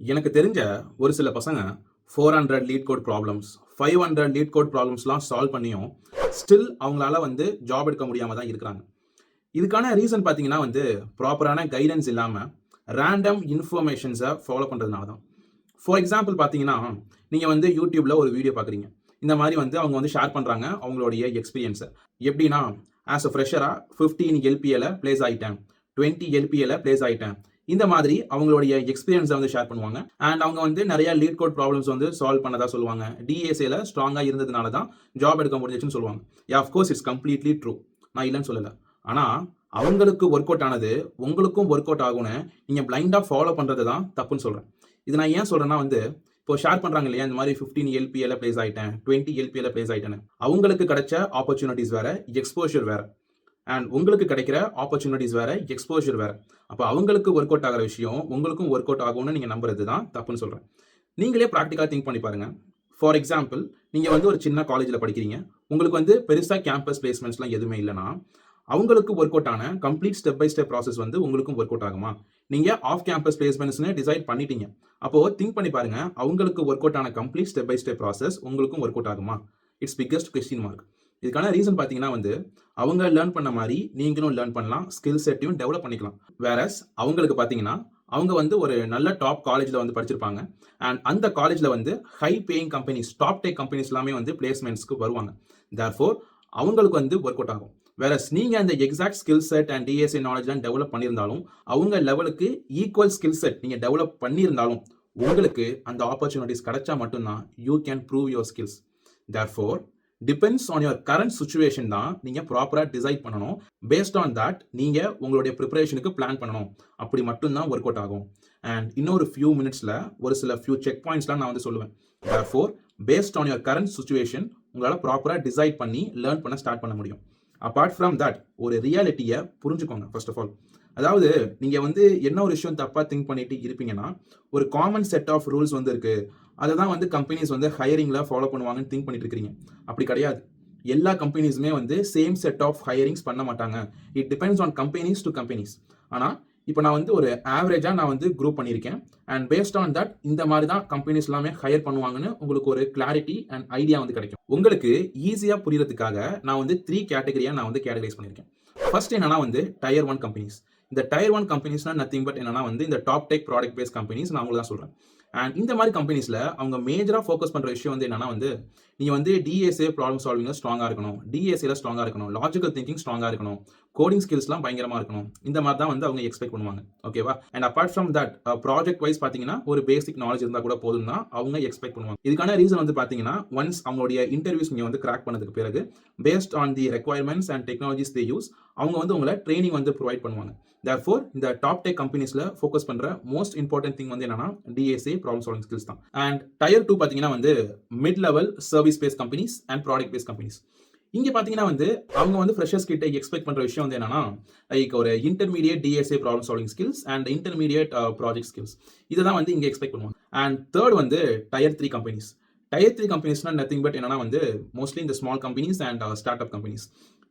எனக்கு தெரிஞ்ச ஒரு சில பசங்க 400 LeetCode problems, 500 LeetCode ப்ராப்ளம்ஸ்லாம் சால்வ் பண்ணியும், ஸ்டில் அவங்களால ஜாப் எடுக்க முடியாம தான் இருக்கிறாங்க. இதுக்கான ரீசன் பார்த்தீங்கன்னா ப்ராப்பரான கைடன்ஸ் இல்லாம, ரேண்டம் இன்ஃபர்மேஷன்ஸ ஃபாலோ பண்றதுனால தான். ஃபார் எக்ஸாம்பிள் பார்த்தீங்கன்னா, நீங்க YouTubeல ஒரு வீடியோ பார்க்குறீங்க. இந்த மாரி அவங்க ஷேர் பண்றாங்க அவங்களுடைய எக்ஸ்பீரியன்ஸ. எப்படின்னா, ஆஸ் அ ஃப்ரெஷரா 15 எல்பிஏல பிளேஸ் ஆயிட்டேன். 20 எல்பிஏல பிளேஸ் ஆயிட்டேன். இந்த மாதிரி அவங்களுடைய எக்ஸ்பீரியன்ஸ ஷேர் பண்ணுவாங்க. அண்ட் அவங்க நெறைய லீட் கோட் ப்ராப்ளம்ஸ் சால்வ் பண்ணதா சொல்லுவாங்க. டிஎஸ்ஏல ஸ்ட்ராங்கா இருந்ததுனால தான் ஜாப் எடுக்க முடிஞ்சுச்சுன்னு சொல்லுவாங்க. Of course it's completely true. நான் இல்லன்னு சொல்லல. ஆனா, அவங்களுக்கு வொர்க் அவுட் ஆனது உங்களுக்கும் வொர்க் அவுட் ஆகும்னு நீங்க பிளைண்டா ஃபாலோ பண்றது தான் தப்புன்னு சொல்றேன். இது நான் ஏன் சொல்றேன்னா இப்போ ஷேர் பண்றாங்க இல்லையா, இந்த மாதிரி 15 எல்பிஏல பிளேஸ் ஆயிட்டேன், 20 எல்பிஏல பிளேஸ் ஆயிட்டேன்னு. அவங்களுக்கு கிடைச்ச ஆப்பர்ச்சுனிட்டிஸ் வேற, எக்ஸ்போஷர் வேற. அண்ட் உங்களுக்கு கிடைக்கிற ஆப்பர்ச்சுனிட்டிஸ் வேற, எக்ஸ்போஷர் வேற. அப்ப அவங்களுக்கு வொர்க் அவுட் ஆகிற விஷயம் உங்களுக்கும் வொர்க் அவுட் ஆகும்னு நீங்க நம்புறது தான் தப்புன்னு சொல்றேன். நீங்களே பிராக்டிகலா திங்க் பண்ணி பாருங்க. ஃபார் எக்ஸாம்பிள், நீங்க ஒரு சின்ன காலேஜ்ல படிக்கிறீங்க. உங்களுக்கு பெருசா கேம்பஸ் பிளேஸ்மெண்ட்ஸ்லாம் எதுவுமே இல்லைன்னா, அவங்களுக்கு வொர்க் அவுட் ஆன complete step by step process உங்களுக்கும் வொர்க் அவுட் ஆகுமா? நீங்க ஆஃப் கேம்பஸ் பிளேஸ்மெண்ட்ஸ்னு டிசைட் பண்ணிட்டீங்க. அப்போ திங்க் பண்ணி பாருங்க, அவங்களுக்கு வொர்க் அவுட் ஆன complete step by step process உங்களுக்கும் வொர்க் அவுட் ஆகுமா? It's biggest question mark. இதுக்கான ரீசன் பார்த்தீங்கன்னா அவங்க லேர்ன் பண்ண மாதிரி நீங்களும் லேர்ன் பண்ணலாம், ஸ்கில் செட்டையும் டெவலப் பண்ணிக்கலாம். வேறஸ் அவங்களுக்கு பார்த்தீங்கன்னா, அவங்க ஒரு நல்ல டாப் காலேஜ்ல படிச்சிருப்பாங்க. அண்ட் அந்த காலேஜ்ல high paying companies, top tech companies எல்லாமே பிளேஸ்மெண்ட்ஸ்க்கு வருவாங்க. தேர்ஃபோர் அவங்களுக்கு வொர்க் அவுட் ஆகும். வேறஸ் நீங்க அந்த exact skill set and DSA நாலேஜ்லாம் டெவலப் பண்ணியிருந்தாலும், அவங்க லெவலுக்கு ஈக்குவல் ஸ்கில் செட் நீங்க டெவலப் பண்ணியிருந்தாலும், உங்களுக்கு அந்த ஆப்பர்ச்சுனிட்டிஸ் கிடைச்சா மட்டும்தான் you can prove your skills. Therefore depends on your current situation தான் நீங்க ப்ராப்பரா டிசைட் பண்ணணும். பேஸ்ட் ஆன் தட் நீங்க உங்களுடைய ப்ரிப்பரேஷனுக்கு பிளான் பண்ணணும். அப்படி மட்டும்தான் ஒர்க் அவுட் ஆகும். அண்ட் இன்னொரு ஃபியூ மினிட்ஸ்ல ஒரு சில ஃபியூ செக் பாயிண்ட்ஸ்லாம் நான் சொல்லுவேன். Therefore based on your current situation உங்களால ப்ராப்பரா டிசைட் பண்ணி லேர்ன் பண்ண ஸ்டார்ட் பண்ண முடியும். அபார்ட் ஃப்ரம் தட் ஒரு ரியாலிட்டியை புரிஞ்சுக்கோங்க. ஃபர்ஸ்ட் ஆஃப் ஆல், அதாவது நீங்க என்ன ஒரு விஷயம் தப்பா திங்க் பண்ணிட்டு இருப்பீங்கன்னா, ஒரு காமன் செட் ஆஃப் ரூல்ஸ் இருக்கு, அதை தான் கம்பெனிஸ் ஹையரிங்ல ஃபாலோ பண்ணுவாங்கன்னு திங்க் பண்ணிட்டு இருக்கீங்க. அப்படி கிடையாது. எல்லா கம்பெனிஸுமே சேம் செட் ஆஃப் ஹையரிங்ஸ் பண்ண மாட்டாங்க. It depends on companies to companies. ஆனா இப்போ நான் ஒரு ஆவரேஜா நான் குரூப் பண்ணியிருக்கேன். அண்ட் பேஸ்ட் ஆன் தட் இந்த மாதிரி தான் கம்பெனிஸ் எல்லாமே ஹையர் பண்ணுவாங்கன்னு உங்களுக்கு ஒரு கிளாரிட்டி அண்ட் ஐடியா கிடைக்கும். உங்களுக்கு ஈஸியா புரியறதுக்காக நான் 3 கேட்டகரியா நான் கேட்டகரைஸ் பண்ணியிருக்கேன். ஃபர்ஸ்ட் என்னன்னா டயர் 1 கம்பெனிஸ். இந்த டயர் 1 கம்பெனிஸ்னா நத்திங் பட் என்னன்னா இந்த top tech product paste companies நான் உங்களுக்கு தான் சொல்றேன். அண்ட் இந்த மாதிரி கம்பெனிஸ்ல அவங்க மேஜரா ஃபோக்கஸ் பண்ற விஷயம் என்னன்னா நீங்க டிஎஸ்ஏ ப்ராப்ளம் சால்விங்ல ஸ்ட்ராங்கா இருக்கணும், டிஎஸ்ஏல ஸ்ட்ராங்கா இருக்கணும், லாஜிக்கல் திங்கிங் ஸ்ட்ராங்கா இருக்கணும், கோடிங் ஸ்கில்ஸ்லாம் பயங்கரமா இருக்கணும். இந்த மாதிரி தான் அவங்க எக்ஸ்பெக்ட் பண்ணுவாங்க. ஓகேவா? And apart from that project wise பாத்தீங்கன்னா ஒரு பேசிக் நாலேஜ் இருந்தா கூட போதும் தான் அவங்க எக்ஸ்பெக்ட் பண்ணுவாங்க. இதுக்கான ரீசன் பாத்தீங்கன்னா, ஒன்ஸ் அவங்களுடைய இன்டர்வியூஸ் நீங்க கிராக் பண்ணதுக்கு பிறகு based on the requirements and technologies they use அவங்க உங்களை ட்ரைனிங் ப்ரொவைட் பண்ணுவாங்க. தேர்ஃபோர் இந்த டாப் டெக் கம்பெனிஸ்ல ஃபோக்கஸ் பண்ற மோஸ்ட் இம்பார்ட்டன்ட் திங் என்னன்னா டிஎஸ்ஏ ப்ராப்ளம் சால்விங் ஸ்கில்ஸ் தான். அண்ட் டயர் 2 பாத்தீங்கன்னா mid level service paste companies and product based companies. இங்க பாத்தீங்கன்னா அவங்க ஃப்ரெஷர்ஸ் கிட்ட எக்ஸ்பெக்ட் பண்ற விஷயம் என்னன்னா, லைக் ஒரு intermediate DSA problem solving skills and intermediate project skills. இதை தான் இங்க எக்ஸ்பெக்ட் பண்ணுவாங்க. And third tier 3 companies. Tier 3 கம்பெனிஸ்னா நத்திங் பட் என்னன்னா மோஸ்ட்லி இந்த small companies and start up companies.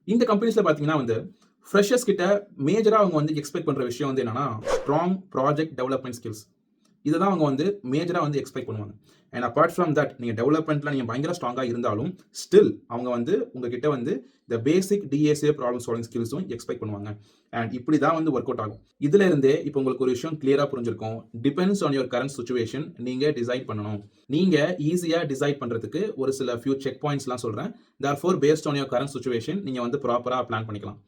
இந்த கம்பெனிஸ்ல பாத்தீங்கன்னா ஃப்ரெஷர்ஸ் கிட்ட மேஜரா அவங்க எக்ஸ்பெக்ட் பண்ற விஷயம் என்னன்னா ஸ்ட்ராங் ப்ராஜெக்ட் டெவலப்மெண்ட் ஸ்கில்ஸ். இதை தான் அவங்க மேஜரா எக்ஸ்பெக்ட் பண்ணுவாங்க. அண்ட் அபார்ட் ஃப்ரம் தட் நீங்க டெவலப்மெண்ட்ல நீங்க பயங்கர ஸ்ட்ராங்கா இருந்தாலும் ஸ்டில் அவங்க உங்ககிட்ட இந்த பேசிக் டிஎஸ்ஏ ப்ராப்ளம் சால்விங் ஸ்கில்ஸும் எக்ஸ்பெக்ட் பண்ணுவாங்க. அண்ட் இப்படி தான் ஒர்க் அவுட் ஆகும். இதுல இருந்தே இப்போ உங்களுக்கு ஒரு விஷயம் கிளியரா புரிஞ்சிருக்கும். Depends on your current situation நீங்க டிசைட் பண்ணணும். நீங்க ஈஸியா டிசைட் பண்றதுக்கு ஒரு சில ஃபியூ செக் பாயிண்ட்ஸ்லாம் சொல்றேன். Therefore based on your current situation நீங்க ப்ராப்பரா பிளான் பண்ணிக்கலாம்.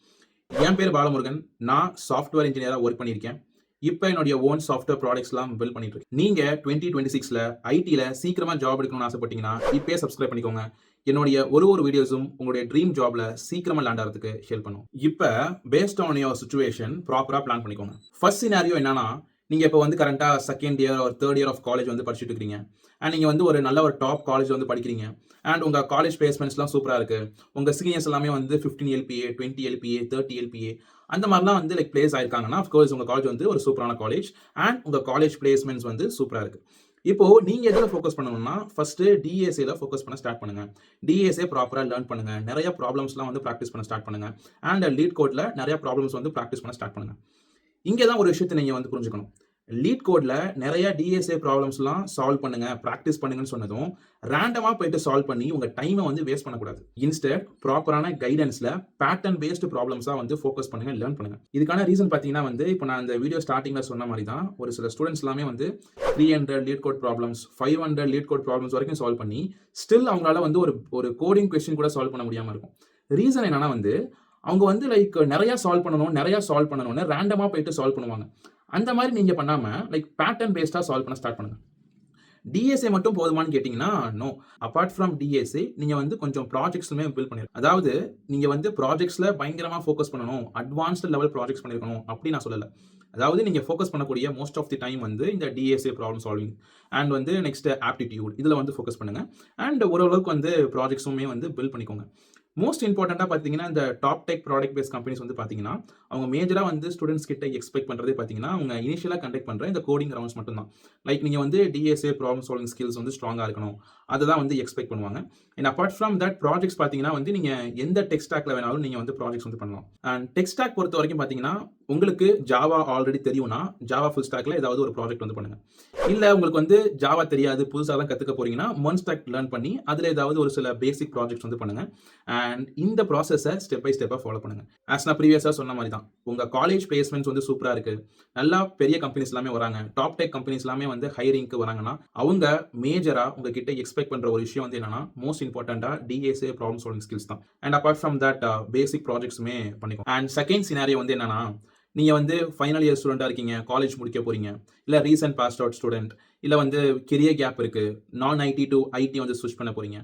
என் பேர் பாலமுருகன். நான் சாஃப்ட்வேர் இன்ஜினியரா ஒர்க் பண்ணியிருக்கேன். இப்போ என்னுடைய ஓன் சாஃப்ட்வேர் ப்ராடக்ட்ஸ்லாம் பில்ட் பண்ணிட்டு இருக்கேன். நீங்க 2026ல ஐடில சீக்கிரமா ஜாப் எடுக்கணும்னு ஆசைப்பட்டீங்கன்னா இப்பயே சப்ஸ்கிரைப் பண்ணிக்கோங்க. என்னுடைய ஒரு வீடியோஸும் உங்களுடைய ட்ரீம் ஜாப்ல சீக்கிரமா லேண்ட் ஆகிறதுக்கு ஹெல்ப் பண்ணும். இப்போ பேஸ்ட் ஆன் யுவர் சிச்சுவேஷன் ப்ராப்பரா பிளான் பண்ணிக்கோங்க. ஃபர்ஸ்ட் சினாரியோ என்னன்னா, நீங்க இப்போ கரண்டா செகண்ட் இயர் ஒரு தேர்ட் இயர் ஆஃப் காலேஜ் படிச்சுட்டு இருக்கீங்க. அண்ட் நீங்க ஒரு நல்ல ஒரு டாப் காலேஜ் படிக்கிறீங்க. அண்ட் உங்க காலேஜ் பிளேஸ்மெண்ட்ஸ்லாம் சூப்பரா இருக்கு. உங்க சீனியர்ஸ் எல்லாமே 15 எல்பிஏ, 20 எல்பிஏ, 30 எல்பிஏ அந்த மாதிரிலாம் லைக் பிளேஸ் ஆயிருக்காங்கன்னா அஃப்கோர்ஸ் உங்க காலேஜ் ஒரு சூப்பரான காலேஜ் அண்ட் உங்க காலேஜ் பிளேஸ்மெண்ட்ஸ் சூப்பரா இருக்கு. இப்போ நீங்க எதுல ஃபோக்கஸ் பண்ணணும்னா, ஃபர்ஸ்ட் டிஎஸ்ஏல ஃபோக்கஸ் பண்ண ஸ்டார்ட் பண்ணுங்க. டிஎஸ்ஏ ப்ராப்பரா லேர்ன் பண்ணுங்க. நிறைய ப்ராப்ளம்ஸ்லாம் பிராக்டிஸ் பண்ண ஸ்டார்ட் பண்ணுங்க. அண்ட் லீட் கோட்ல நிறைய ப்ராப்ளம்ஸ் பிராக்டிஸ் பண்ண ஸ்டார்ட் பண்ணுங்க. இங்கே தான் ஒரு விஷயத்தை நீங்க புரிஞ்சுக்கணும். லீட் கோட்ல நிறைய டிஎஸ்ஏ ப்ராப்ளம்ஸ்லாம் சால்வ் பண்ணுங்க, பிராக்டிஸ் பண்ணுங்கன்னு சொன்னதும், ரேண்டமா போயிட்டு சால்வ் பண்ணி உங்க டைமை வந்து வேஸ்ட் பண்ணக்கூடாது. இன்ஸ்டெட் ப்ராப்பரான கைடன்ஸ்ல பேட்டர்ன் பேஸ்டு ப்ராப்ளம்ஸா வந்து ஃபோக்கஸ் பண்ணுங்க, லேர்ன் பண்ணுங்க. இதுக்கான ரீசன் பார்த்தீங்கன்னா வந்து, இப்போ நான் இந்த வீடியோ ஸ்டார்டிங்ல சொன்ன மாதிரி தான், ஒரு சில ஸ்டூடெண்ட்ஸ் எல்லாமே வந்து 300 LeetCode problems, 500 LeetCode problems வரைக்கும் சால்வ் பண்ணி, ஸ்டில் அவங்களால வந்து ஒரு கோடிங் கொஸ்டின் கூட சால்வ் பண்ண முடியாம இருக்கும். ரீசன் என்னன்னா வந்து, அவங்க வந்து லைக் நிறைய சால்வ் பண்ணணும்னு ரேண்டமா போயிட்டு சால்வ் பண்ணுவாங்க. அந்த மாதிரி நீங்க பண்ணாம லைக் பேட்டர்ன் பேஸ்டா சால்வ் பண்ண ஸ்டார்ட் பண்ணுங்க. டிஎஸ்ஏ மட்டும் போதுமான்னு கேட்டீங்கன்னா, நோ. அபார்ட் ஃப்ரம் டிஎஸ்ஏ நீங்க வந்து கொஞ்சம் ப்ராஜெக்ட்ஸ்மே பில்ட் பண்ணிருக்கணும். அதாவது நீங்க வந்து ப்ராஜெக்ட்ஸ்ல பயங்கரமா ஃபோக்கஸ் பண்ணணும், அட்வான்ஸ்டு லெவல் ப்ராஜெக்ட்ஸ் பண்ணிருக்கணும் அப்படி நான் சொல்லல. அதாவது நீங்க ஃபோக்கஸ் பண்ணக்கூடிய மோஸ்ட் ஆஃப் தி டைம் வந்து இந்த டிஎஸ்ஏ ப்ராப்ளம் சால்விங் அண்ட் வந்து நெக்ஸ்ட் ஆப்டிடியூட் இதுல வந்து ஃபோக்கஸ் பண்ணுங்க. அண்ட் ஓரளவுக்கு வந்து ப்ராஜெக்ட்ஸுமே வந்து பில்ட் பண்ணிக்கோங்க. மோஸ்ட் இம்பார்ட்டண்டா பார்த்தீங்கன்னா, இந்த top tech product paste companies வந்து பார்த்தீங்கன்னா, அவங்க மேஜரா வந்து ஸ்டூடண்ட்ஸ் கிட்ட எக்ஸ்பெக்ட் பண்றதே பார்த்தீங்கன்னா, அவங்க இனிஷியலா கண்டக்ட் பண்ற இந்த கோடிங் ரவுண்ட்ஸ் மட்டும் தான். லைக் நீங்க வந்து டிஎஸ்ஏ ப்ராப்ளம் சால்விங் ஸ்கில்ஸ் வந்து ஸ்ட்ராங்கா இருக்கணும். அததான் வந்து எக்ஸ்பெக்ட் பண்ணுவாங்க. And apart from that projects பார்த்தீங்கன்னா வந்து நீங்க எந்த டெக் ஸ்டாக்ல வேணாலும் நீங்க வந்து ப்ராஜெக்ட்ஸ் வந்து பண்ணலாம். அண்ட் டெக் ஸ்டாக் பொறுத்த வரைக்கும் பார்த்தீங்கன்னா, உங்களுக்கு ஜாவா ஆல்ரெடி தெரியும்னா, ஜாவா ஃபுல் ஸ்டாக்ல ஏதாவது ஒரு ப்ராஜெக்ட் வந்து பண்ணுங்க. இல்ல உங்களுக்கு வந்து ஜாவா தெரியாது, புதுசா தான் கத்துக்க போறீங்கன்னா, மெர்ன் ஸ்டாக் லேர்ன் பண்ணி அதுல ஏதாவது ஒரு சில பேசிக் ப்ராஜெக்ட்ஸ் வந்து பண்ணுங்க. அண்ட் இந்த ப்ராசஸை ஸ்டெப் பை ஸ்டெப்பா ஃபாலோ பண்ணுங்க. ஆஸ் நான் ப்ரீவியஸா சொன்ன மாதிரி தான், உங்க காலேஜ் பிளேஸ்மெண்ட்ஸ் வந்து சூப்பரா இருக்கு, நல்லா பெரிய கம்பெனிஸ் எல்லாமே வராங்க, டாப் டெக் கம்பெனிஸ் எல்லாமே வந்து ஹைரிங்க்கு வராங்கன்னா, அவங்க மேஜரா உங்ககிட்ட எக்ஸ்பெக்ட் பண்ற ஒரு விஷயம் வந்து என்னன்னா, மோஸ்ட் இம்பார்ட்டண்டா டிஎஸ்ஏ ப்ராப்ளம் சால்விங் ஸ்கில்ஸ் தான். And apart from that basic ப்ராஜெக்ட்ஸுமே பண்ணிக்கோ. அண்ட் செகண்ட் சினாரியோ வந்து என்னன்னா, நீங்க வந்து ஃபைனல் இயர் ஸ்டூடெண்டா இருக்கீங்க, காலேஜ் முடிக்க போறீங்க, இல்ல ரீசன்ட் பாஸ்ட் அவுட் ஸ்டூடெண்ட், இல்ல வந்து கெரியர் கேப் இருக்கு, நான் ஐடி டு ஐடி வந்து ஸ்விட்ச் பண்ண போறீங்க,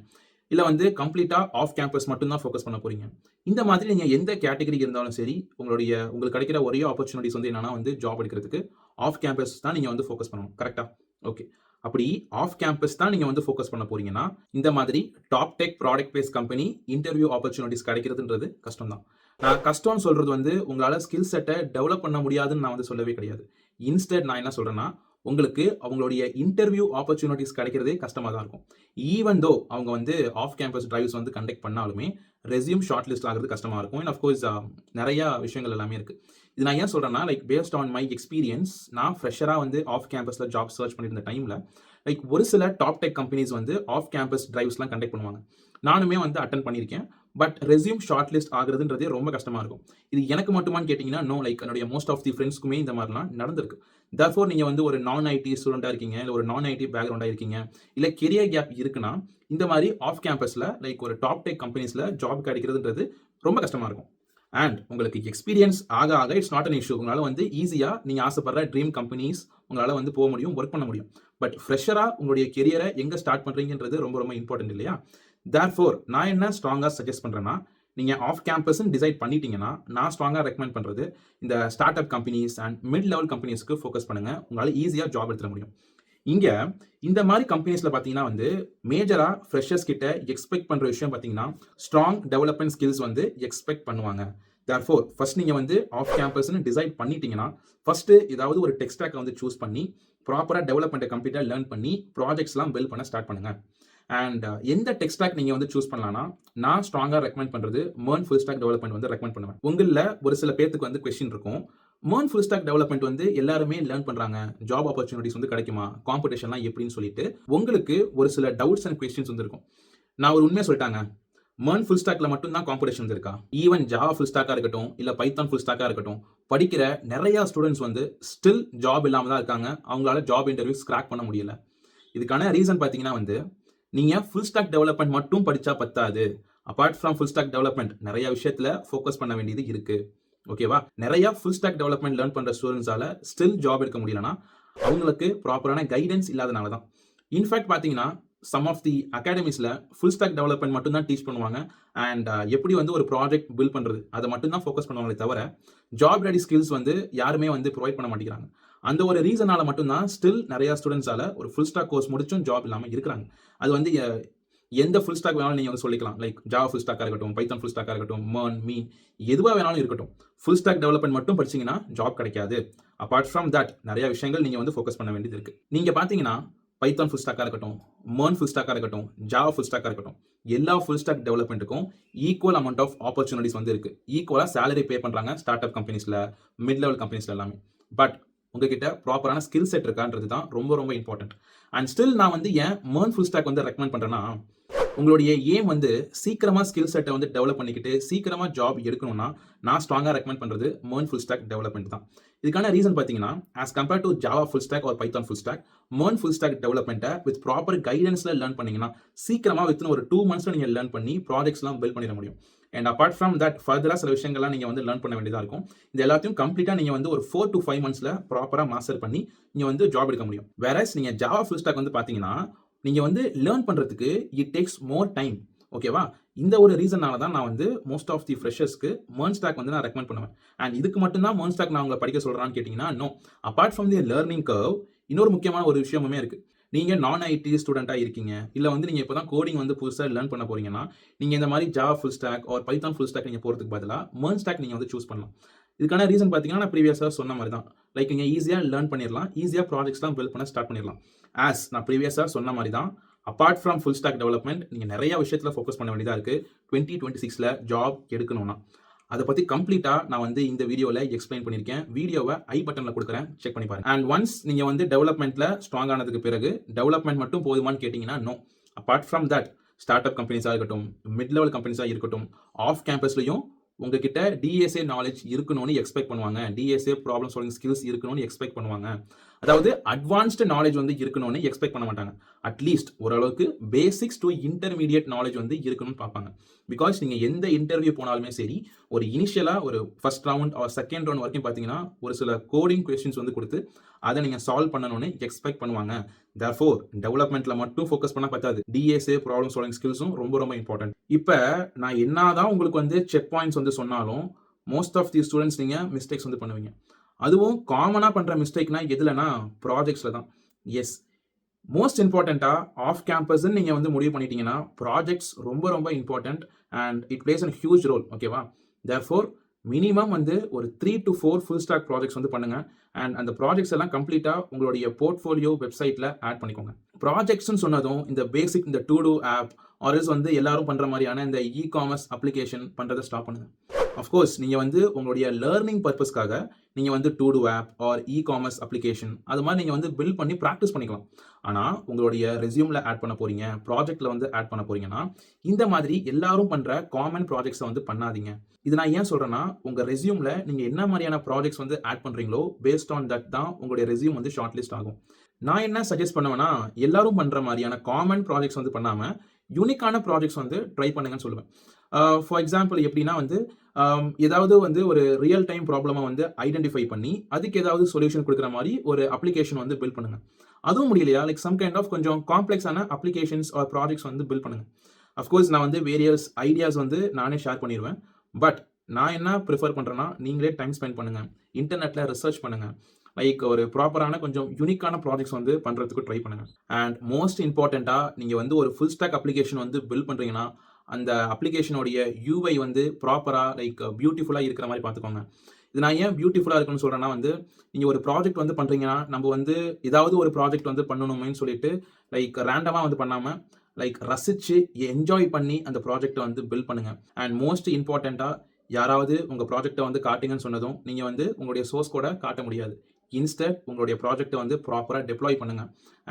இல்ல வந்து கம்ப்ளீட்டா ஆஃப் கேம்பஸ் மட்டும் தான் ஃபோக்கஸ் பண்ண போறீங்க. இந்த மாதிரி நீங்க எந்த கேட்டகரி இருந்தாலும் சரி, உங்களுக்கு கிடைக்கிற ஒரே ஆப்பர்ச்சுனிட்டிஸ் வந்து என்னன்னா வந்து ஜாப் எடுக்கிறதுக்கு ஆஃப் கேம்பஸ் தான் நீங்க வந்து ஃபோக்கஸ் பண்ணணும். கரெக்ட்டா? ஓகே. அப்படி ஆஃப் கேம்பஸ் தான் நீங்க வந்து ஃபோக்கஸ் பண்ண போறீங்கன்னா, இந்த மாதிரி top tech product based company interview opportunities கிடைக்கிறதுன்றது கஷ்டம் தான். நான் கஷ்டம்னு சொல்றது வந்து உங்களால ஸ்கில் செட்டை டெவலப் பண்ண முடியாதுன்னு நான் வந்து சொல்லவே கிடையாது. இன்ஸ்டெட் நான் என்ன சொல்றேன்னா, உங்களுக்கு அவங்களுடைய இன்டர்வியூ ஆப்பர்ச்சுனிட்டிஸ் கிடைக்கிறதே கஷ்டமா தான் இருக்கும். ஈவன் தோ அவங்க வந்து ஆஃப் கேம்பஸ் டிரைவ்ஸ் வந்து கண்டக்ட் பண்ணாலுமே, ரெஸ்யூம் ஷார்ட் லிஸ்ட் ஆகிறது கஷ்டமா இருக்கும். அண்ட் ஆஃப் கோர்ஸ் நிறைய விஷயங்கள் எல்லாமே இருக்கு. இது நான் ஏன் சொல்றேன்னா, like based on my experience, நான் ஃப்ரெஷரா வந்து ஆஃப் கேம்பஸ்ல ஜாப் சர்ச் பண்ணியிருந்த டைம்ல, லைக் ஒரு சில டாப் டெக் கம்பெனிஸ் வந்து ஆஃப் கேம்பஸ் டிரைவ்ஸ்லாம் கண்டக்ட் பண்ணுவாங்க. நானுமே வந்து அட்டெண்ட் பண்ணியிருக்கேன். பட் ரெஸ்யூம் ஷார்ட் லிஸ்ட் ஆகுறதுன்றதே ரொம்ப கஷ்டமா இருக்கும். இது எனக்கு மட்டுமான்னு கேட்டீங்கன்னா, நோ. லைக் என்னுடைய மோஸ்ட் ஆஃப் தி ஃப்ரெண்ட்ஸ்க்குமே இந்த மாதிரிலாம் நடந்திருக்கு. தேர்ஃபோர் நீங்க வந்து ஒரு நான் ஐடி ஸ்டூடெண்டா இருக்கீங்க, இல்ல ஒரு நான் ஐடி பேக்ரவுண்டா இருக்கீங்க, இல்ல கெரியர் கேப் இருக்குன்னா, இந்த மாதிரி ஆஃப் கேம்பஸ்ல லைக் ஒரு டாப் டெக் கம்பெனிஸ்ல ஜாப் கிடைக்கிறதுன்றது ரொம்ப கஷ்டமா இருக்கும். அண்ட் உங்களுக்கு எக்ஸ்பீரியன்ஸ் ஆக ஆக இட்ஸ் நாட் அன் இஷ்யூ. உங்களால வந்து ஈஸியா நீங்க ஆசைப்படுற ட்ரீம் கம்பெனிஸ் உங்களால வந்து போக முடியும், ஒர்க் பண்ண முடியும். பட் ஃப்ரெஷரா உங்களுடைய கெரியரை எங்க ஸ்டார்ட் பண்றீங்கன்றது ரொம்ப ரொம்ப இம்பார்ட்டன்ட் இல்லையா? தேர்ஃபோர் நான் என்ன ஸ்ட்ராங்கா சஜெஸ்ட் பண்றேன்னா, நீங்க ஆஃப் கேம்பஸ்ன்னு டிசைட் பண்ணிட்டீங்கன்னா, நான் ஸ்ட்ராங்கா ரெக்கமெண்ட் பண்றது இந்த start up companies and mid level கம்பெனிஸ்க்கு ஃபோக்கஸ் பண்ணுங்க. உங்களால ஈஸியா ஜாப் எடுத்துட முடியும். இங்க இந்த மாதிரி கம்பெனிஸ்ல பாத்தீங்கன்னா வந்து மேஜரா ஃப்ரெஷர்ஸ் கிட்ட எக்ஸ்பெக்ட் பண்ற விஷயம் பாத்தீங்கன்னா, ஸ்ட்ராங் டெவலப்மெண்ட் ஸ்கில்ஸ் வந்து எக்ஸ்பெக்ட் பண்ணுவாங்க. தேர்ஃபோர் ஃபர்ஸ்ட் நீங்க வந்து ஆஃப் கேம்பஸ்ன்னு டிசைட் பண்ணிட்டீங்கன்னா, ஃபர்ஸ்ட் ஏதாவது ஒரு டெக் ஸ்டாக்கை வந்து சூஸ் பண்ணி ப்ராப்பரா டெவலப்மெண்ட்டை கம்ப்ளீட்டா லேர்ன் பண்ணி ப்ராஜெக்ட்ஸ்லாம் பில்ட் பண்ண ஸ்டார்ட் பண்ணுங்க. அண்ட் எந்த டெக் ஸ்டாக் நீங்க வந்து சூஸ் பண்ணலாம்னா, நான் ஸ்ட்ராங்கா ரெக்கமெண்ட் பண்றது மெர்ன் ஃபுல் ஸ்டாக் டெவலப்மெண்ட் வந்து ரெக்கமெண்ட் பண்ணுவேன். உங்கள்ல ஒரு சில பேத்துக்கு வந்து கொஸ்டின் இருக்கும். மெர்ன் ஃபுல் ஸ்டாக் டெவலப்மெண்ட் வந்து எல்லாருமே லேர்ன் பண்றாங்க, ஜாப் ஆப்பர்ச்சுனிட்டிஸ் வந்து கிடைக்குமா, காம்படிஷன்லாம் எப்படின்னு சொல்லிட்டு உங்களுக்கு ஒரு சில டவுட்ஸ் அண்ட் கொஸ்டின்ஸ் வந்து இருக்கும். நான் ஒரு உண்மையை சொல்லிட்டாங்க, மெர்ன் ஃபுல் ஸ்டாக்ல மட்டும் தான் காம்படிஷன் இருக்கா? ஈவன் ஜாவா ஃபுல் ஸ்டாக்கா இருக்கட்டும், இல்ல பைத்தான் ஃபுல் ஸ்டாக்கா இருக்கட்டும், படிக்கிற நிறைய ஸ்டூடெண்ட்ஸ் வந்து ஸ்டில் ஜாப் இல்லாம தான் இருக்காங்க. அவங்களால ஜாப் இன்டர்வியூஸ் கிராக் பண்ண முடியல. இதுக்கான ரீசன் பாத்தீங்கன்னா வந்து, நீங்க ஃபுல் ஸ்டாக் டெவலப்மெண்ட் மட்டும் படிச்சா பத்தாது. Apart from full stack development நிறைய விஷயத்துல ஃபோக்கஸ் பண்ண வேண்டியது இருக்கு. ஓகேவா? நிறைய ஃபுல் ஸ்டாக் டெவலப்மெண்ட் லேர்ன் பண்ற ஸ்டூடெண்ட்ஸால ஸ்டில் ஜாப் எடுக்க முடியலனா, அவங்களுக்கு ப்ராப்பரான கைடன்ஸ் இல்லாதனால தான். இன்ஃபேக்ட் பாத்தீங்கன்னா, சம் ஆஃப் தி அகாடமிஸ்ல ஃபுல் ஸ்டாக் டெவலப்மெண்ட் மட்டும் தான் டீச் பண்ணுவாங்க. அண்ட் எப்படி வந்து ஒரு ப்ராஜெக்ட் பில்ட் பண்றது, அதை மட்டும் தான் ஃபோக்கஸ் பண்ணுவாங்களே தவிர, ஜாப் ரெடி ஸ்கில்ஸ் வந்து யாருமே வந்து ப்ரொவைட் பண்ண மாட்டேங்கிறாங்க. அந்த ஒரு ரீசனால மட்டும் தான் ஸ்டில் நிறைய ஸ்டூடெண்ட்ஸால ஒரு ஃபுல் ஸ்டாக் கோர்ஸ் முடிச்சும் ஜாப் இல்லாம இருக்கிறாங்க. அது வந்து எந்த ஃபுல் ஸ்டாக் வேணாலும் நீங்க வந்து சொல்லிக்கலாம். லைக் ஜாவா ஃபுல் ஸ்டாக்கா இருக்கட்டும், பைத்தான் ஃபுல் ஸ்டாக்கா இருக்கட்டும், மெர்ன், மீன் எதுவா வேணாலும் இருக்கட்டும். ஃபுல் ஸ்டாக் டெவலப்மெண்ட் மட்டும் படிச்சீங்கன்னா ஜாப் கிடைக்காது. அபார்ட் ஃப்ரம் தட் நிறைய விஷயங்கள் நீங்க வந்து ஃபோக்கஸ் பண்ண வேண்டியது இருக்கு. நீங்க பாத்தீங்கன்னா பைத்தான் ஃபுல் ஸ்டாக்கா இருக்கட்டும், மெர்ன் ஃபுல் ஸ்டாக்கா இருக்கட்டும், ஜாவா ஃபுல் ஸ்டாக்கா இருக்கட்டும், எல்லா ஃபுல் ஸ்டாக் டெவலப்மெண்ட்டுக்கும் ஈக்குவல் அமௌண்ட் ஆஃப் ஆப்பர்ச்சுனிட்டிஸ் வந்து இருக்கு. ஈக்குவலா சேலரி பே பண்றாங்க ஸ்டார்ட் அப் கம்பெனிஸ்ல, மிட் லெவல் கம்பெனிஸ்ல எல்லாமே. பட் உங்ககிட்ட ப்ராப்பரான ஸ்கில் செட் இருக்கான்றது தான் ரொம்ப ரொம்ப இம்பார்ட்டன்ட். அண்ட் ஸ்டில் நான் வந்து ஏன் MERN ஃபுல் ஸ்டாக் வந்து ரெக்கமெண்ட் பண்றேன்னா, உங்களுடைய எய்ம் வந்து சீக்கிரமா ஸ்கில் செட்டை வந்து டெவலப் பண்ணிக்கிட்டு சீக்கிரமா ஜாப் எடுக்கணும்னா, நான் ஸ்ட்ராங்கா ரெக்கமெண்ட் பண்றது MERN ஃபுல் ஸ்டாக் டெவலப்மெண்ட் தான். இதுக்கான ரீசன் பார்த்தீங்கன்னா, as compared to Java full stack or Python full stack, MERN full stack டெவலப்மெண்ட்டை வித் ப்ராப்பர் கைடன்ஸ்ல லேர்ன் பண்ணீங்கன்னா, சீக்கிரமா வித்தின் ஒரு 2 மந்த்ஸ்ல நீங்க லேர்ன் பண்ணி ப்ராஜெக்ட்ஸ்லாம் பில்ட் பண்ணிட முடியும். அண்ட் அபார்ட் ஃப்ரம் தட் ஃபர்தரா சில விஷயங்கள்லாம் நீங்க வந்து லேர்ன் பண்ண வேண்டியதா இருக்கும். இது எல்லாத்தையும் கம்ப்ளீட்டா நீங்க வந்து ஒரு 4 to 5 மந்த்ஸ்ல ப்ராப்பரா மாஸ்டர் பண்ணி நீங்க வந்து ஜாப் எடுக்க முடியும். வேறஸ் நீங்க ஜாவா ஃபுல் ஸ்டாக் வந்து பார்த்தீங்கன்னா, நீங்க வந்து லேர்ன் பண்றதுக்கு இட் டேக்ஸ் மோர் டைம். ஓகேவா? இந்த ஒரு ரீசனால தான் நான் வந்து மோஸ்ட் ஆஃப் தி ஃப்ரெஷர்ஸ்க்கு MERN ஸ்டாக் வந்து நான் ரெக்கமெண்ட் பண்ணுவேன். அண்ட் இதுக்கு மட்டும் தான் MERN ஸ்டாக் நான் உங்கள படிக்க சொல்றேனான்னு கேட்டீங்கன்னா, no. Apart from the learning curve, இன்னொரு முக்கியமான ஒரு விஷயமுமே இருக்கு. நீங்க நான் ஐடி ஸ்டூடெண்ட்டா இருக்கீங்க. இல்ல வந்து நீங்க இப்ப தான் கோடிங் வந்து புதுசா லேர்ன் பண்ண போறீங்கன்னா, நீங்க இந்த மாரி Java full stack or Python full stack நீங்க போறதுக்கு பதிலா MERN ஸ்டாக் நீங்க வந்து சூஸ் பண்ணலாம். இதுக்கான ரீசன் பார்த்தீங்கன்னா, நான் ப்ரீவியஸா சொன்ன மாரி தான். லைக் நீங்க ஈஸியா லேர்ன் பண்ணிறலாம். ஈஸியா ப்ராஜெக்ட்ஸ்லாம் பில்ட் பண்ண ஸ்டார்ட் பண்ணிறலாம். நான் ப்ரீவியஸா சொன்ன மாரி தான், apart from full stack development நீங்க நெறைய விஷயத்துல ஃபோக்கஸ் பண்ண வேண்டியதா இருக்கு. 2026ல ஜாப் எடுக்கணும்னா. அத பத்தி கம்ப்ளீட்டா நான் வந்து இந்த வீடியோல எக்ஸ்பிளைன் பண்ணியிருக்கேன். வீடியோவ ஐ பட்டன்ல குடுக்குறேன். செக் பண்ணி பாருங்க. அண்ட் ஒன்ஸ் நீங்க வந்து டெவலப்மெண்ட்ல ஸ்ட்ராங் ஆனதுக்கு பிறகு, டெவலப்மெண்ட் மட்டும் போதுமான்னு கேட்டீங்கன்னா, no. Apart from that start up கம்பெனிஸா இருக்கட்டும், மிட் லெவல் கம்பெனிஸா இருக்கட்டும், ஆஃப் கேம்பஸ்லயும் உங்ககிட்ட டிஎஸ்ஏ நாலேட்ஜ் இருக்கணும்னு எக்ஸ்பெக்ட் பண்ணுவாங்க. டிஎஸ்ஏ ப்ராப்ளம் சால்விங் ஸ்கில்ஸ் இருக்கணும்னு எக்ஸ்பெக்ட் பண்ணுவாங்க. அதாவது அட்வான்ஸ்டு நாலேட்ஜ் வந்து இருக்கணும்னு எக்ஸ்பெக்ட் பண்ண மாட்டாங்க. அட்லீஸ்ட் ஓரளவுக்கு பேசிக்ஸ் டு இன்டர்மீடியேட் நாலேட்ஜ் வந்து இருக்கணும்னு பார்ப்பாங்க. பிகாஸ் நீங்க எந்த இன்டர்வியூ போனாலுமே சரி, ஒரு இனிஷியலா ஒரு first round or second round வரைக்கும் பார்த்தீங்கன்னா, ஒரு சில கோடிங் கொஸ்டின்ஸ் வந்து குடுத்து, அத நீங்க சால்வ் பண்ணணும்னு எக்ஸ்பெக்ட் பண்ணுவாங்க. தேர்ஃபோர் டெவலப்மெண்ட்ல மட்டும் ஃபோக்கஸ் பண்ணா பத்தாது. டிஎஸ்ஏ ப்ராப்ளம் சால்விங் ஸ்கில்ஸும் ரொம்ப ரொம்ப இம்பார்ட்டன்ட். இப்ப நான் என்னதான் உங்களுக்கு வந்து செக் பாயிண்ட்ஸ் வந்து சொன்னாலும், மோஸ்ட் ஆஃப் தி ஸ்டூடண்ட்ஸ் நீங்க மிஸ்டேக்ஸ் வந்து பண்ணுவீங்க. அதுவும் காமனா பண்ற மிஸ்டேக்னா எதுலனா, ப்ராஜெக்ட்ஸ்ல தான். எஸ். மோஸ்ட் இம்பார்ட்டன்ட்டா ஆஃப் கேம்பஸ்ன்னு நீங்க வந்து முடிவு பண்ணிட்டீங்கன்னா, ப்ராஜெக்ட்ஸ் ரொம்ப ரொம்ப important and it plays a huge role. ஓகேவா? தேர்ஃபோர் மினிமம் வந்து ஒரு 3 to 4 ஃபுல் ஸ்டாக் ப்ராஜெக்ட்ஸ் வந்து பண்ணுங்க. அண்ட் அந்த ப்ராஜெக்ட்ஸ் எல்லாம் கம்ப்ளீட்டா உங்களுடைய போர்ட்ஃபோலியோ வெப்சைட்ல ஆட் பண்ணிக்கோங்க. ப்ராஜெக்ட்ஸ்ன்னு சொன்னதும் இந்த பேசிக் இந்த to do app or else வந்து எல்லாரும் பண்ற மாரியான இந்த இ-காமர்ஸ் அப்ளிகேஷன் பண்றத ஸ்டாப் பண்ணுங்க. ஆஃப் கோர்ஸ் நீங்க வந்து உங்களுடைய லர்னிங் பர்ப்பஸ்க்காக நீங்க வந்து to do app or e-commerce application அது மாதிரி நீங்க வந்து பில்ட் பண்ணி பிராக்டிஸ் பண்ணிக்கலாம். ஆனா உங்களுடைய ரெஸ்யூம்ல ஆட் பண்ண போறீங்க, ப்ராஜெக்ட்ல வந்து ஆட் பண்ண போறீங்கன்னா, இந்த மாதிரி எல்லாரும் பண்ற காமன் ப்ராஜெக்ட்ஸ வந்து பண்ணாதீங்க. இது நான் ஏன் சொல்றேன்னா, உங்க ரெஸ்யூம்ல நீங்க என்ன மாதிரியான ப்ராஜெக்ட்ஸ் வந்து ஆட் பண்றீங்களோ, பேஸ்ட் ஆன் தட் தான் உங்களுடைய ரெஸ்யூம் வந்து ஷார்ட் லிஸ்ட் ஆகும். நான் என்ன சஜெஸ்ட் பண்ணுவேன்னா, எல்லாரும் பண்ற மாதிரியான காமன் ப்ராஜெக்ட்ஸ் வந்து பண்ணாம, யூனிக்கான ப்ராஜெக்ட்ஸ் வந்து ட்ரை பண்ணுங்கன்னு சொல்லுவேன். ஃபார் எக்ஸாம்பிள் எப்படின்னா வந்து, ஏதாவது வந்து ஒரு ரியல் டைம் ப்ராப்ளம வந்து ஐடென்டிஃபை பண்ணி, அதுக்கு ஏதாவது சொல்யூஷன் குடுக்குற மாரி ஒரு அப்ளிகேஷன் வந்து பில்ட் பண்ணுங்க. அதுவும் முடியலையா, லைக் சம் கைண்ட் ஆஃப் கொஞ்சம் காம்ப்ளெக்ஸான அப்ளிகேஷன்ஸ் ஆர் ப்ராஜெக்ட்ஸ் வந்து பில்ட் பண்ணுங்க. ஆஃப் கோர்ஸ் நான் வந்து வேரியஸ் ஐடியாஸ் வந்து நானே ஷேர் பண்ணிருவேன். பட் நான் என்ன பிரிஃபர் பண்றேன்னா, நீங்களே டைம் ஸ்பெண்ட் பண்ணுங்க. இன்டர்நெட்ல ரிசர்ச் பண்ணுங்க. லைக் ஒரு ப்ராப்பரான கொஞ்சம் யூனிக்கான ப்ராஜெக்ட்ஸ் வந்து பண்றதுக்கு ட்ரை பண்ணுங்க. அண்ட் மோஸ்ட் இம்பார்ட்டன்ட்டா நீங்க வந்து ஒரு ஃபுல் ஸ்டாக் அப்ளிகேஷன் வந்து பில்ட் பண்றீங்கன்னா, அந்த அப்ளிகேஷனுடைய யூஐ வந்து ப்ராப்பரா லைக் பியூட்டிஃபுல்லா இருக்கிற மாரி பார்த்துக்கோங்க. இது நான் ஏன் பியூட்டிஃபுல்லா இருக்குன்னு சொல்றேன்னா வந்து, நீங்க ஒரு ப்ராஜெக்ட் வந்து பண்றீங்கன்னா, நம்ம வந்து ஏதாவது ஒரு ப்ராஜெக்ட் வந்து பண்ணணுமேன்னு சொல்லிட்டு லைக் ரேண்டமா வந்து பண்ணாம, லைக் ரசிச்சு என்ஜாய் பண்ணி அந்த ப்ராஜெக்ட்ட வந்து பில்ட் பண்ணுங்க. அண்ட் மோஸ்ட் இம்பார்ட்டன்ட்டா யாராவது உங்க ப்ராஜெக்ட்ட வந்து காட்டுங்கன்னு சொன்னதும், நீங்க வந்து உங்களுடைய சோர்ஸ் கோட காட்ட முடியாது. இன்ஸ்டட் உங்களுடைய ப்ராஜெக்ட்ட வந்து ப்ராப்பரா டெப்ளாய் பண்ணுங்க.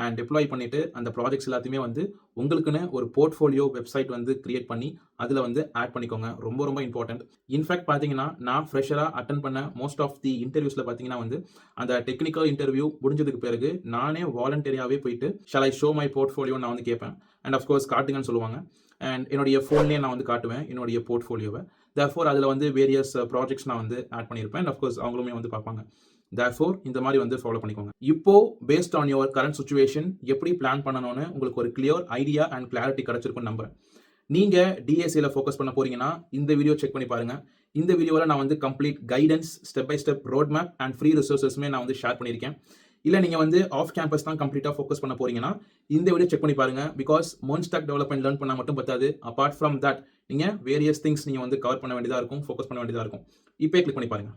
அண்ட் டெப்ளாய் பண்ணிட்டு அந்த ப்ராஜெக்ட்ஸ் எல்லாத்தையுமே வந்து உங்களுக்குன்னு ஒரு போர்ட்ஃபோலியோ வெப்சைட் வந்து கிரியேட் பண்ணி அதுல வந்து ஆட் பண்ணிக்கோங்க. ரொம்ப ரொம்ப இம்பார்ட்டன்ட். இன்ஃபேக்ட் பார்த்தீங்கன்னா, நான் ஃப்ரெஷரா அட்டெண்ட் பண்ண மோஸ்ட் ஆஃப் தி இன்டர்வியூஸ்ல பார்த்தீங்கன்னா வந்து, அந்த டெக்னிக்கல் இன்டர்வியூ முடிஞ்சதுக்கு பிறகு நானே வாலண்டரியாவே போயிட்டு, ஷால் ஐ ஷோ மை போர்ட்ஃபோலியோன்னு நான் வந்து கேட்பேன். அண்ட் ஆஃப் கோர்ஸ் காட்டுங்கன்னு சொல்லுவாங்க. அண்ட் என்னுடைய ஃபோன்லயே நான் வந்து காட்டுவேன் என்னுடைய போர்ட்ஃபோலியோவ. தேர்ஃபோர் அதுல வந்து வேரியஸ் ப்ராஜெக்ட்ஸ் நான் வந்து ஆட் பண்ணியிருப்பேன். அண்ட் ஆஃப் கோர்ஸ் அவங்களுமே வந்து பார்ப்பாங்க. தேர்ஃபோர் இந்த மாரி வந்து ஃபாலோ பண்ணிக்கோங்க. இப்போ based on your current situation எப்படி பிளான் பண்ணணும்னு உங்களுக்கு ஒரு கிளியர் ஐடியா அண்ட் கிளாரிட்டி கிடைச்சிருக்கும்னு நம்புறேன். நீங்க டிஎஸ்ஏல ஃபோக்கஸ் பண்ண போறீங்கன்னா, இந்த வீடியோ செக் பண்ணி பாருங்க. இந்த வீடியோல நான் வந்து complete guidance, step by step road map and free ரிசோர்ஸஸ்மே நான் வந்து ஷேர் பண்ணியிருக்கேன். இல்ல நீங்க வந்து ஆஃப் கேம்பஸ் தான் கம்ப்ளீட்டா ஃபோக்கஸ் பண்ண போறீங்கன்னா, இந்த வீடியோ செக் பண்ணி பாருங்க. Because MERN stock development learn பண்ணா மட்டும் பத்தாது. அபார்ட் ஃப்ரம் தட் நீங்க வேரியஸ் திங்ஸ் நீங்க வந்து கவர் பண்ண வேண்டியதா இருக்கும், ஃபோக்கஸ் பண்ண வேண்டியதா இருக்கும். இப்பயே கிளிக் பண்ணி பாருங்க.